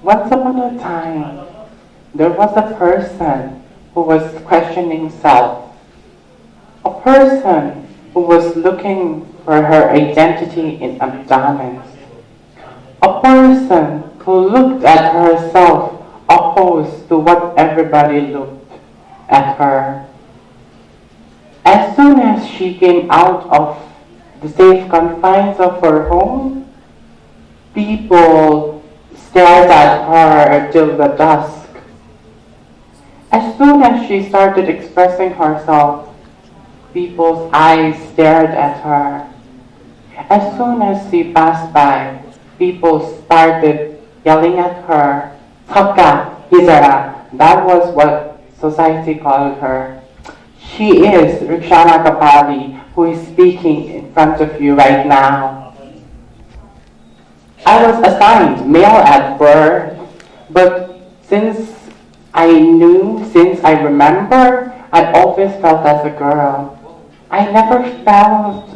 Once upon a time, there was a person who was questioning self, a person who was looking for her identity in abundance, a person who looked at herself opposed to what everybody looked at her. As soon as she came out of the safe confines of her home, people stared at her till the dusk. As soon as she started expressing herself, people's eyes stared at her. As soon as she passed by, people started yelling at her, Sakka, Hizara. That was what society called her. She is Rukshana Kapali, who is speaking in front of you right now. I was assigned male at birth, but since I remember, I always felt as a girl. I never felt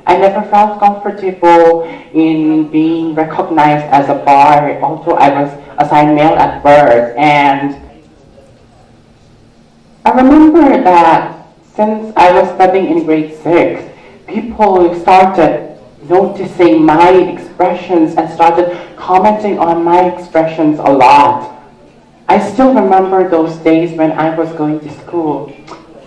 I never felt comfortable in being recognized as a boy, although I was assigned male at birth. And I remember that since I was studying in grade 6, people started noticing my expressions and started commenting on my expressions a lot. I still remember those days when I was going to school.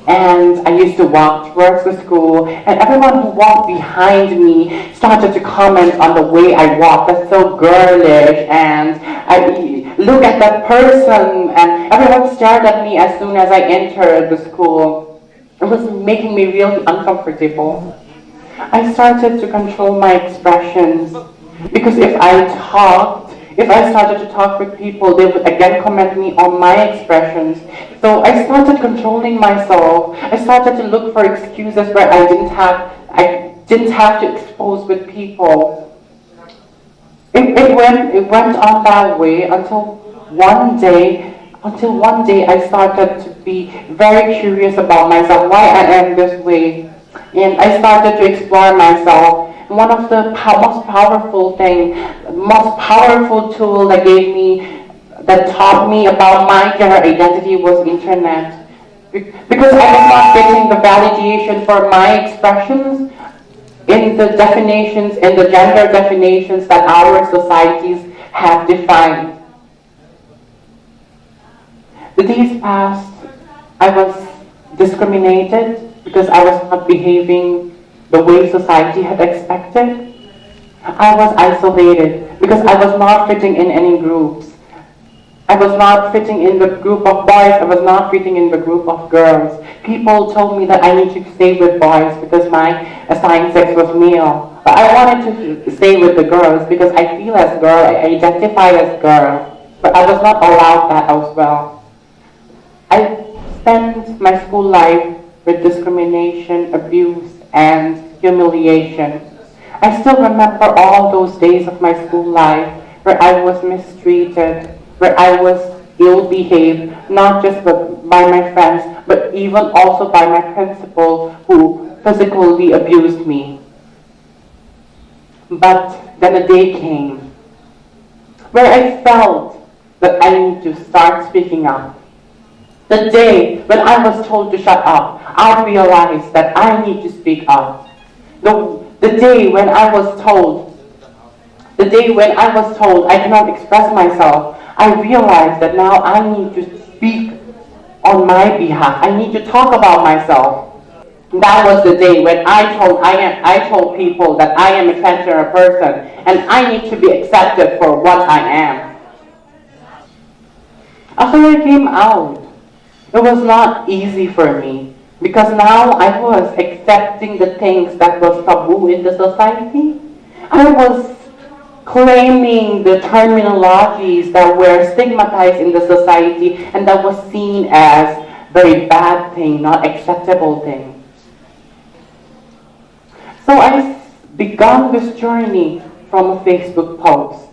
And I used to walk towards the school, and everyone who walked behind me started to comment on the way I walk. That's so girlish, and I look at that person, and everyone stared at me as soon as I entered the school. It was making me really uncomfortable. I started to control my expressions, because if I started to talk with people, they would again comment me on my expressions. So I started controlling myself. I started to look for excuses where I didn't have to expose with people. It went on that way until one day I started to be very curious about myself, why I am this way. And I started to explore myself. One of the most powerful tool that taught me about my gender identity was internet. Because I was not getting the validation for my expressions in the gender definitions that our societies have defined. The days passed, I was discriminated because I was not behaving the way society had expected. I was isolated because I was not fitting in any groups. I was not fitting in the group of boys, I was not fitting in the group of girls. People told me that I need to stay with boys because my assigned sex was male. But I wanted to stay with the girls because I feel as girl, I identify as girl. But I was not allowed that as well. I spent my school life with discrimination, abuse, and humiliation. I still remember all those days of my school life where I was mistreated, where I was ill-behaved, not just by my friends, but even also by my principal who physically abused me. But then a day came where I felt that I need to start speaking up. The day when I was told to shut up, I realized that I need to speak up. The day when I was told I cannot express myself, I realized that now I need to speak on my behalf. I need to talk about myself. That was the day when I told people that I am a transgender person and I need to be accepted for what I am. After I came out, it was not easy for me because now I was accepting the things that was taboo in the society. I was claiming the terminologies that were stigmatized in the society and that was seen as very bad thing, not acceptable thing. So I began this journey from a Facebook post.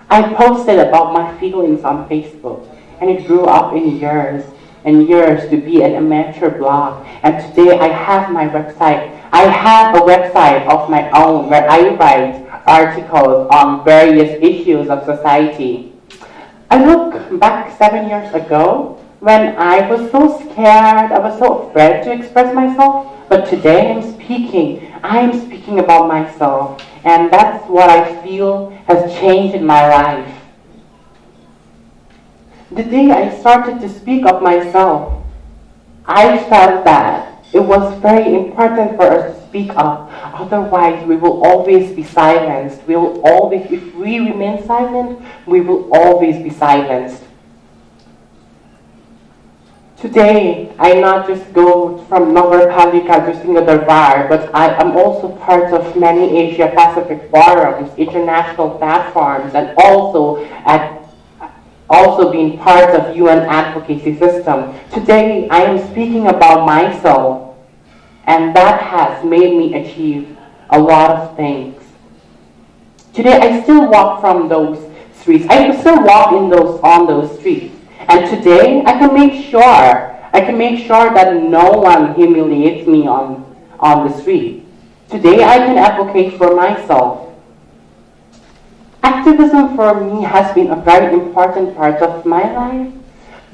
I posted about my feelings on Facebook and it grew up in years and years to be an amateur blog. And today I have my website. I have a website of my own where I write articles on various issues of society. I look back 7 years ago when I was so scared, I was so afraid to express myself, but today I am speaking about myself, and that's what I feel has changed in my life. The day I started to speak of myself, I felt that it was very important for us to speak up. Otherwise, we will always be silenced. If we remain silent, we will always be silenced. Today, I not just go from Nagarpalika to Singadar, but I am also part of many Asia Pacific forums, international platforms, and also being part of UN advocacy system. Today, I am speaking about myself, and that has made me achieve a lot of things. Today, I still walk from those streets. I still walk on those streets. And today, I can make sure that no one humiliates me on the street. Today, I can advocate for myself. Activism for me has been a very important part of my life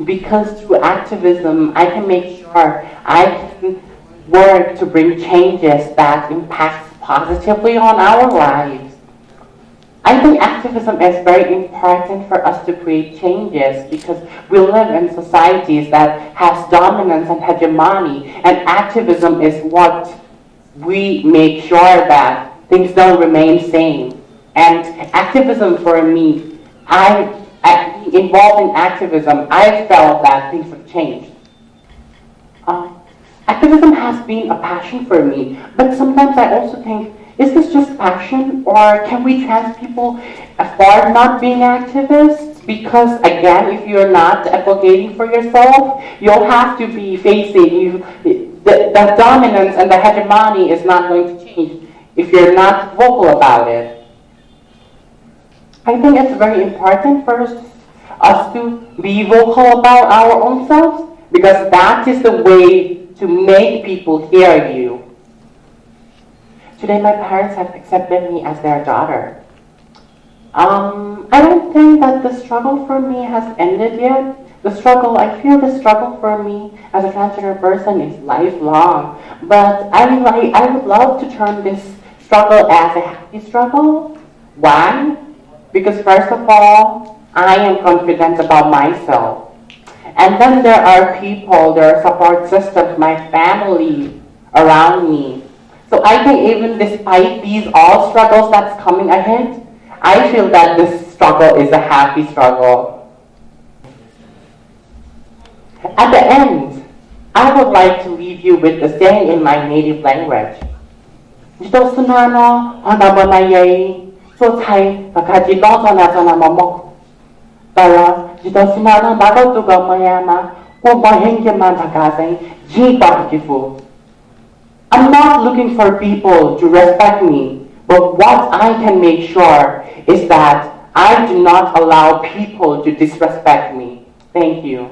because through activism, I can make sure I can work to bring changes that impacts positively on our lives. I think activism is very important for us to create changes because we live in societies that has dominance and hegemony, and activism is what we make sure that things don't remain same. And activism for me, involved in activism, I felt that things have changed. Activism has been a passion for me, but sometimes I also think, is this just passion, or can we trans people afford not being activists? Because again, if you're not advocating for yourself, you'll have to be facing the dominance and the hegemony is not going to change if you're not vocal about it. I think it's very important for us to be vocal about our own selves because that is the way to make people hear you. Today, my parents have accepted me as their daughter. I don't think that the struggle for me has ended yet. I feel the struggle for me as a transgender person is lifelong. But I would love to turn this struggle as a happy struggle. Why? Because first of all, I am confident about myself. And then there are support systems, my family around me. So I think even despite these all struggles that's coming ahead, I feel that this struggle is a happy struggle. At the end, I would like to leave you with a saying in my native language. Jito sunano hanabanayay so chai bakajito sana mamok. Tara jito sunano bagotuga mayama ko bahengke man takaseng ji partifu. I'm not looking for people to respect me, but what I can make sure is that I do not allow people to disrespect me. Thank you.